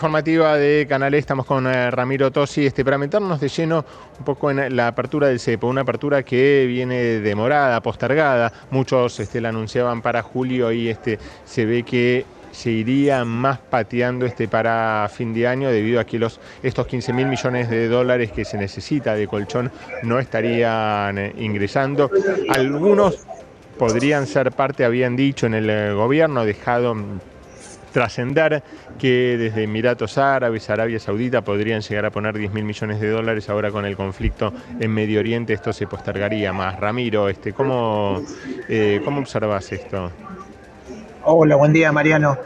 Informativa de Canal E, estamos con Ramiro Tosi, para meternos de lleno un poco en la apertura del cepo, una apertura que viene demorada, postergada. Muchos la anunciaban para julio y se ve que se iría más pateando para fin de año debido a que estos 15.000 millones de dólares que se necesita de colchón no estarían ingresando. Algunos podrían ser parte, habían dicho en el gobierno, dejado trascender que desde Emiratos Árabes, Arabia Saudita podrían llegar a poner 10.000 millones de dólares. Ahora con el conflicto en Medio Oriente esto se postergaría más. Ramiro, ¿cómo observas esto? Hola, buen día, Mariano.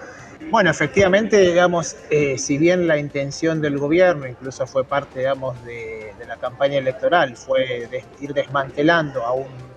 Bueno, efectivamente, digamos, si bien la intención del gobierno, incluso fue parte, digamos, de la campaña electoral, fue ir desmantelando a un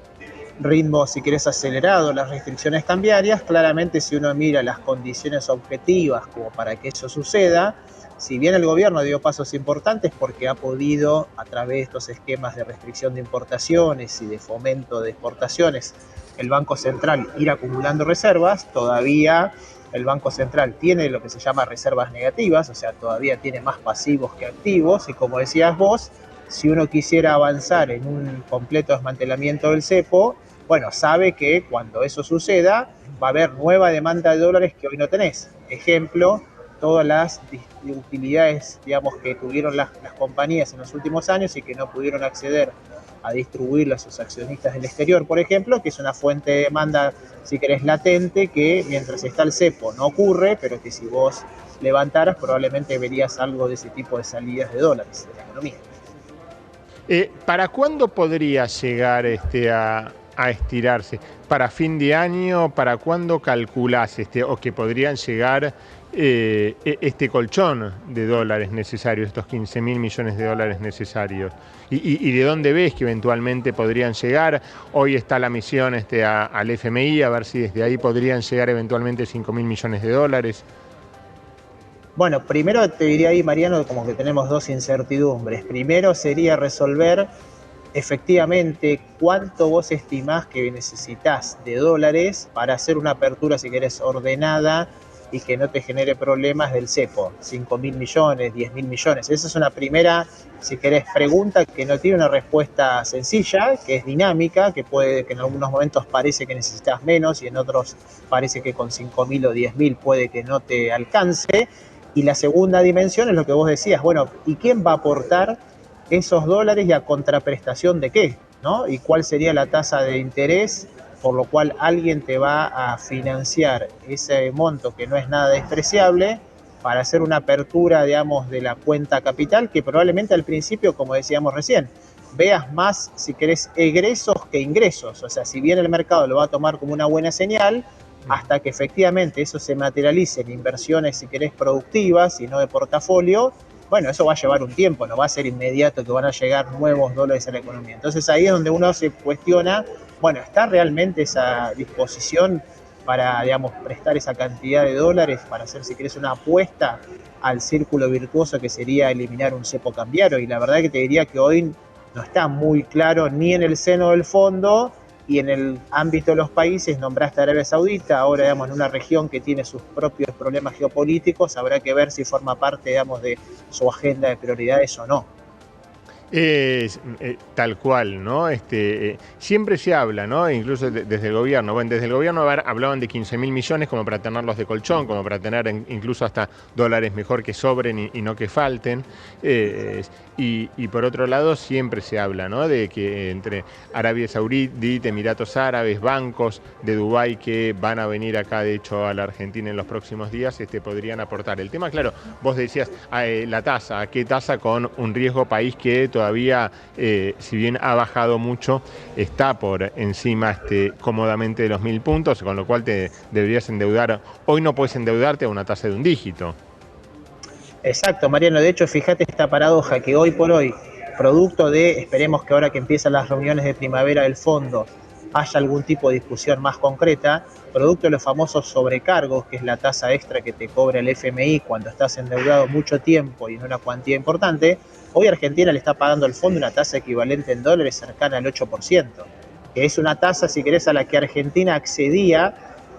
ritmo, si querés, acelerado las restricciones cambiarias, claramente si uno mira las condiciones objetivas como para que eso suceda, si bien el gobierno dio pasos importantes porque ha podido, a través de estos esquemas de restricción de importaciones y de fomento de exportaciones, el Banco Central ir acumulando reservas, todavía el Banco Central tiene lo que se llama reservas negativas, o sea, todavía tiene más pasivos que activos, y como decías vos, si uno quisiera avanzar en un completo desmantelamiento del cepo, bueno, sabe que cuando eso suceda va a haber nueva demanda de dólares que hoy no tenés. Ejemplo, todas las utilidades, digamos, que tuvieron las compañías en los últimos años y que no pudieron acceder a distribuirlas a sus accionistas del exterior, por ejemplo, que es una fuente de demanda, si querés, latente, que mientras está el cepo no ocurre, pero que si vos levantaras probablemente verías algo de ese tipo de salidas de dólares de la economía. ¿Para cuándo podría llegar a estirarse? ¿Para fin de año? ¿Para cuándo calculás o que podrían llegar este colchón de dólares necesarios, estos 15.000 millones de dólares necesarios? ¿Y de dónde ves que eventualmente podrían llegar? Hoy está la misión al FMI, a ver si desde ahí podrían llegar eventualmente 5.000 millones de dólares. Bueno, primero te diría ahí, Mariano, como que tenemos dos incertidumbres. Primero sería resolver efectivamente cuánto vos estimás que necesitas de dólares para hacer una apertura, si querés, ordenada y que no te genere problemas del cepo. 5.000 millones, 10.000 millones. Esa es una primera, si querés, pregunta que no tiene una respuesta sencilla, que es dinámica, que puede que en algunos momentos parece que necesitas menos y en otros parece que con 5.000 o 10.000 puede que no te alcance. Y la segunda dimensión es lo que vos decías, bueno, ¿y quién va a aportar esos dólares y a contraprestación de qué? ¿No? ¿Y cuál sería la tasa de interés por lo cual alguien te va a financiar ese monto que no es nada despreciable para hacer una apertura, digamos, de la cuenta capital que probablemente al principio, como decíamos recién, veas más, si querés, egresos que ingresos? O sea, si bien el mercado lo va a tomar como una buena señal, hasta que efectivamente eso se materialice en inversiones, si querés, productivas y no de portafolio, bueno, eso va a llevar un tiempo, no va a ser inmediato que van a llegar nuevos dólares a la economía. Entonces ahí es donde uno se cuestiona, bueno, ¿está realmente esa disposición para, digamos, prestar esa cantidad de dólares para hacer, si querés, una apuesta al círculo virtuoso que sería eliminar un cepo cambiario? Y la verdad que te diría que hoy no está muy claro ni en el seno del fondo, y en el ámbito de los países nombraste a Arabia Saudita, ahora, digamos, en una región que tiene sus propios problemas geopolíticos, habrá que ver si forma parte, digamos, de su agenda de prioridades o no. Tal cual, ¿no? Siempre se habla, ¿no? Incluso desde el gobierno. Bueno, desde el gobierno hablaban de 15.000 millones como para tenerlos de colchón, como para tener incluso hasta dólares mejor que sobren y no que falten. Y por otro lado, siempre se habla, ¿no? De que entre Arabia Saudita, Emiratos Árabes, bancos de Dubái que van a venir acá, de hecho, a la Argentina en los próximos días, podrían aportar. El tema, claro, vos decías la tasa, ¿a qué tasa? Con un riesgo país que todavía, si bien ha bajado mucho, está por encima cómodamente de los 1.000 puntos, con lo cual te deberías endeudar. Hoy no puedes endeudarte a una tasa de un dígito. Exacto, Mariano. De hecho, fíjate esta paradoja que hoy por hoy, producto de, esperemos que ahora que empiezan las reuniones de primavera del fondo, haya algún tipo de discusión más concreta, producto de los famosos sobrecargos, que es la tasa extra que te cobra el FMI cuando estás endeudado mucho tiempo y en una cuantía importante, hoy Argentina le está pagando al fondo una tasa equivalente en dólares cercana al 8%, que es una tasa, si querés, a la que Argentina accedía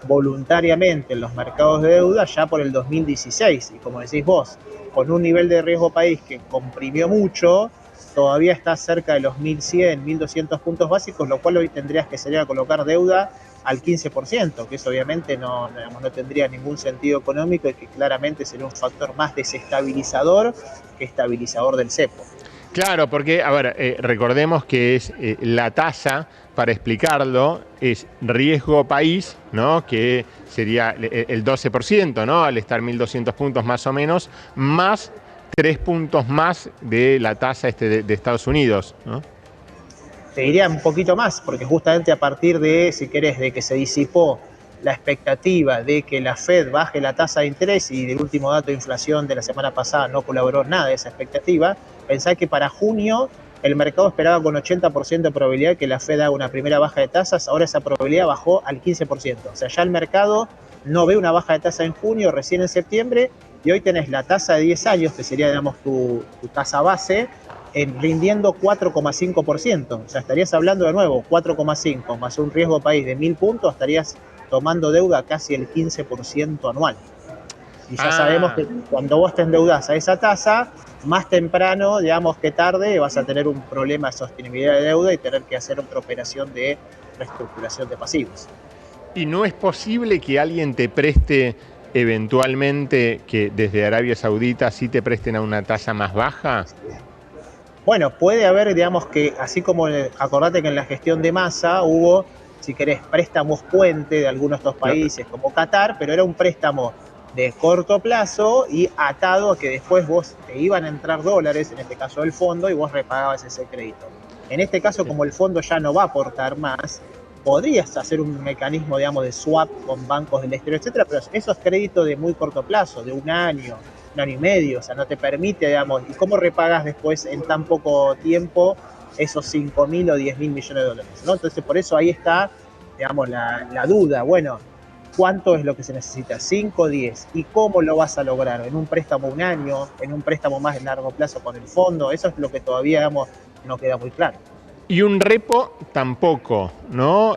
voluntariamente en los mercados de deuda ya por el 2016. Y como decís vos, con un nivel de riesgo país que comprimió mucho, todavía está cerca de los 1.100, 1.200 puntos básicos, lo cual hoy tendrías que salir a colocar deuda al 15%, que eso obviamente no tendría ningún sentido económico y que claramente sería un factor más desestabilizador que estabilizador del cepo. Claro, porque, a ver, recordemos que es la tasa, para explicarlo, es riesgo país, ¿no? Que sería el 12%, ¿no? Al estar 1.200 puntos más o menos, más 3 puntos más de la tasa de Estados Unidos, ¿no? Te diría un poquito más, porque justamente a partir de, si querés, de que se disipó la expectativa de que la Fed baje la tasa de interés y del último dato de inflación de la semana pasada no colaboró nada de esa expectativa, pensá que para junio el mercado esperaba con 80% de probabilidad que la Fed haga una primera baja de tasas, ahora esa probabilidad bajó al 15%. O sea, ya el mercado no ve una baja de tasa en junio, recién en septiembre, y hoy tenés la tasa de 10 años, que sería, digamos, tu tasa base, rindiendo 4,5%. O sea, estarías hablando de nuevo, 4,5 más un riesgo país de 1.000 puntos, estarías tomando deuda casi el 15% anual. Y ya sabemos que cuando vos te endeudás a esa tasa, más temprano, digamos que tarde, vas a tener un problema de sostenibilidad de deuda y tener que hacer otra operación de reestructuración de pasivos. ¿Y no es posible que alguien te preste eventualmente, que desde Arabia Saudita sí te presten a una tasa más baja? Bueno, puede haber, digamos que, así como acordate que en la gestión de Massa hubo, si querés, préstamos puente de algunos de estos países como Qatar, pero era un préstamo de corto plazo y atado a que después vos te iban a entrar dólares, en este caso del fondo, y vos repagabas ese crédito. En este caso, como el fondo ya no va a aportar más, podrías hacer un mecanismo, digamos, de swap con bancos del exterior, etcétera, pero esos créditos de muy corto plazo, de un año y medio, o sea, no te permite, digamos, ¿y cómo repagas después en tan poco tiempo esos 5.000 o 10.000 millones de dólares? ¿No? Entonces, por eso ahí está, digamos, la duda. Bueno, ¿cuánto es lo que se necesita? 5, 10. ¿Y cómo lo vas a lograr? ¿En un préstamo un año? ¿En un préstamo más de largo plazo con el fondo? Eso es lo que todavía, digamos, no queda muy claro. Y un repo tampoco, ¿no?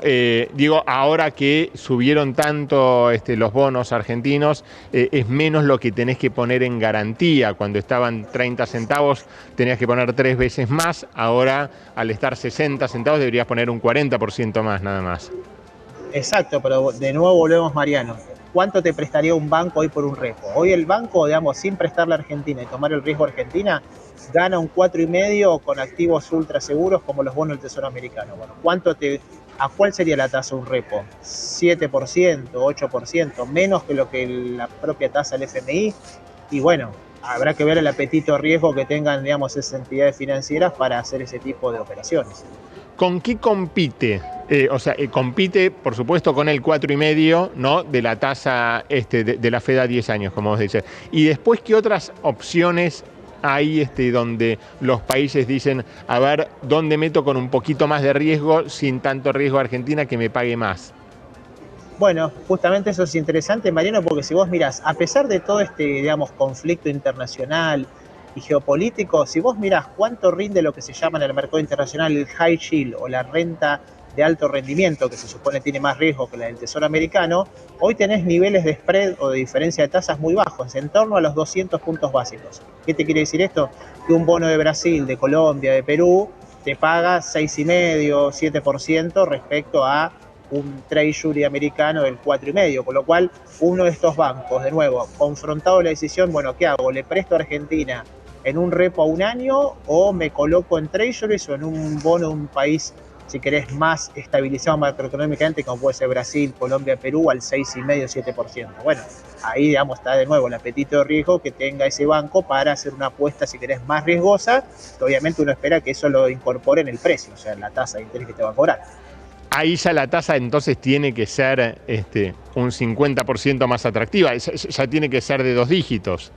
Digo, ahora que subieron tanto los bonos argentinos, es menos lo que tenés que poner en garantía. Cuando estaban 30 centavos tenías que poner 3 veces más, ahora al estar 60 centavos deberías poner un 40% más nada más. Exacto, pero de nuevo volvemos, Mariano. ¿Cuánto te prestaría un banco hoy por un repo? Hoy el banco, digamos, sin prestarle a Argentina y tomar el riesgo a Argentina, gana un 4,5 con activos ultra seguros como los bonos del Tesoro americano. Bueno, ¿a cuál sería la tasa de un repo? ¿7%, 8%? Menos que lo que la propia tasa del FMI. Y bueno, habrá que ver el apetito de riesgo que tengan, digamos, esas entidades financieras para hacer ese tipo de operaciones. ¿Con qué compite? Compite, por supuesto, con el 4,5, ¿no? De la tasa de la Fed a 10 años, como vos dices. Y después, ¿qué otras opciones hay donde los países dicen, a ver, ¿dónde meto con un poquito más de riesgo, sin tanto riesgo a Argentina, que me pague más? Bueno, justamente eso es interesante, Mariano, porque si vos mirás, a pesar de todo digamos, conflicto internacional y geopolítico, si vos mirás cuánto rinde lo que se llama en el mercado internacional el high yield o la renta de alto rendimiento, que se supone tiene más riesgo que la del Tesoro americano, hoy tenés niveles de spread o de diferencia de tasas muy bajos, en torno a los 200 puntos básicos. ¿Qué te quiere decir esto? Que un bono de Brasil, de Colombia, de Perú, te paga 6,5, 7% respecto a un treasury americano del 4,5, con lo cual uno de estos bancos, de nuevo, confrontado a la decisión, bueno, ¿qué hago? ¿Le presto a Argentina en un repo a un año o me coloco en treasuries o en un bono de un país, si querés, más estabilizado macroeconómicamente, como puede ser Brasil, Colombia, Perú, al 6,5, 7%? Bueno, ahí, digamos, está de nuevo el apetito de riesgo que tenga ese banco para hacer una apuesta, si querés, más riesgosa, que obviamente uno espera que eso lo incorpore en el precio, o sea, en la tasa de interés que te va a cobrar. Ahí ya la tasa entonces tiene que ser un 50% más atractiva, ya tiene que ser de 2 dígitos.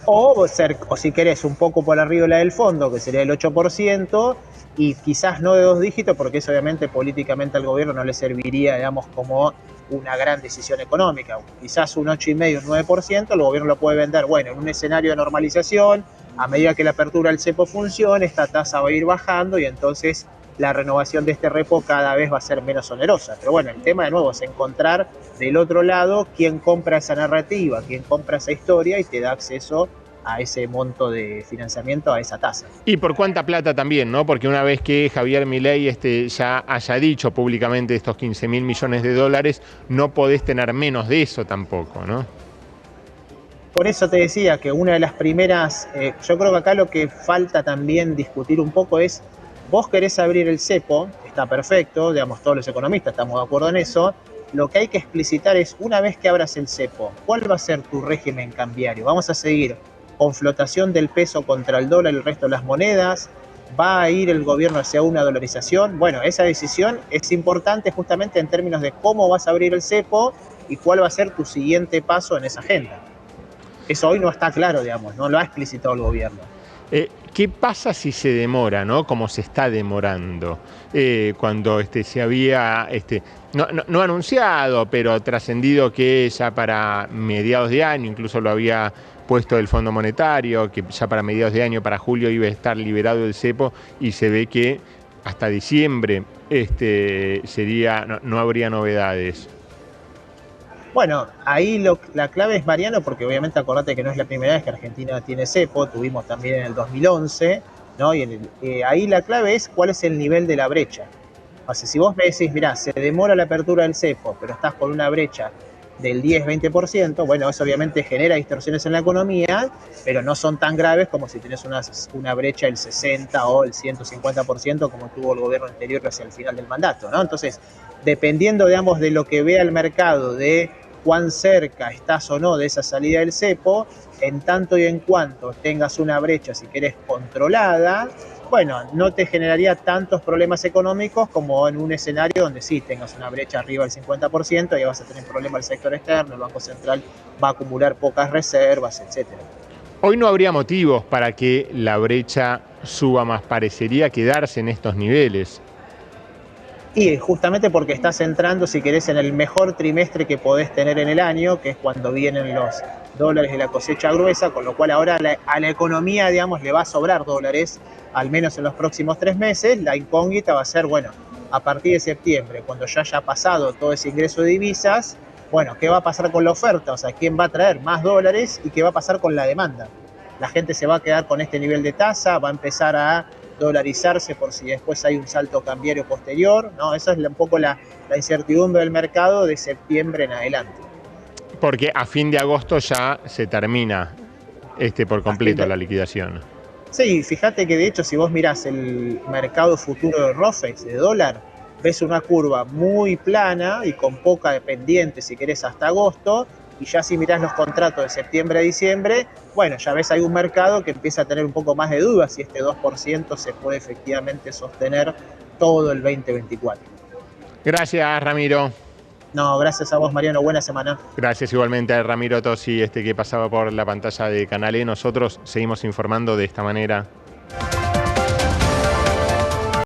O si querés, un poco por arriba de la del fondo, que sería el 8%, y quizás no de 2 dígitos, porque eso obviamente políticamente al gobierno no le serviría, digamos, como una gran decisión económica. Quizás un 8,5, un 9%, el gobierno lo puede vender, bueno, en un escenario de normalización, a medida que la apertura del cepo funcione, esta tasa va a ir bajando y entonces la renovación de este repo cada vez va a ser menos onerosa. Pero bueno, el tema de nuevo es encontrar del otro lado quién compra esa narrativa, quién compra esa historia y te da acceso a ese monto de financiamiento, a esa tasa. Y por cuánta plata también, ¿no? Porque una vez que Javier Milei ya haya dicho públicamente estos 15.000 millones de dólares, no podés tener menos de eso tampoco, ¿no? Por eso te decía que una de las primeras, yo creo que acá lo que falta también discutir un poco es, vos querés abrir el cepo, está perfecto, digamos, todos los economistas estamos de acuerdo en eso, lo que hay que explicitar es, una vez que abras el cepo, ¿cuál va a ser tu régimen cambiario? ¿Vamos a seguir con flotación del peso contra el dólar y el resto de las monedas? ¿Va a ir el gobierno hacia una dolarización? Bueno, esa decisión es importante justamente en términos de cómo vas a abrir el cepo y cuál va a ser tu siguiente paso en esa agenda. Eso hoy no está claro, digamos, no lo ha explicitado el gobierno. ¿Qué pasa si se demora, ¿no? Como se está demorando, cuando se había no anunciado, pero trascendido que ya para mediados de año, incluso lo había puesto el Fondo Monetario, que ya para mediados de año, para julio, iba a estar liberado el cepo, y se ve que hasta diciembre no habría novedades? Bueno, ahí la clave es, Mariano, porque obviamente acordate que no es la primera vez que Argentina tiene cepo, tuvimos también en el 2011, ¿no? Y ahí la clave es cuál es el nivel de la brecha. O sea, si vos me decís, mirá, se demora la apertura del cepo, pero estás con una brecha del 10-20%, bueno, eso obviamente genera distorsiones en la economía, pero no son tan graves como si tenés una brecha del 60 o el 150% como tuvo el gobierno anterior hacia el final del mandato, ¿no? Entonces, dependiendo, digamos, de lo que vea el mercado, de cuán cerca estás o no de esa salida del cepo, en tanto y en cuanto tengas una brecha, si querés, controlada, bueno, no te generaría tantos problemas económicos como en un escenario donde sí tengas una brecha arriba del 50%, y vas a tener problema el sector externo, el Banco Central va a acumular pocas reservas, etc. Hoy no habría motivos para que la brecha suba más, parecería quedarse en estos niveles. Y justamente porque estás entrando, si querés, en el mejor trimestre que podés tener en el año, que es cuando vienen los dólares de la cosecha gruesa, con lo cual ahora a la economía, digamos, le va a sobrar dólares, al menos en los próximos 3 meses. La incógnita va a ser, bueno, a partir de septiembre, cuando ya haya pasado todo ese ingreso de divisas, bueno, ¿qué va a pasar con la oferta? O sea, ¿quién va a traer más dólares y qué va a pasar con la demanda? La gente se va a quedar con este nivel de tasa, va a empezar a dolarizarse por si después hay un salto cambiario posterior, ¿no? Esa es un poco la incertidumbre del mercado de septiembre en adelante. Porque a fin de agosto ya se termina por completo la liquidación. Sí, fíjate que de hecho si vos mirás el mercado futuro de ROFEX, de dólar, ves una curva muy plana y con poca dependiente, si querés, hasta agosto, y ya si mirás los contratos de septiembre a diciembre, bueno, ya ves hay un mercado que empieza a tener un poco más de dudas si este 2% se puede efectivamente sostener todo el 2024. Gracias, Ramiro. No, gracias a vos, Mariano. Buena semana. Gracias igualmente a Ramiro Tosi, que pasaba por la pantalla de Canal E. Nosotros seguimos informando de esta manera.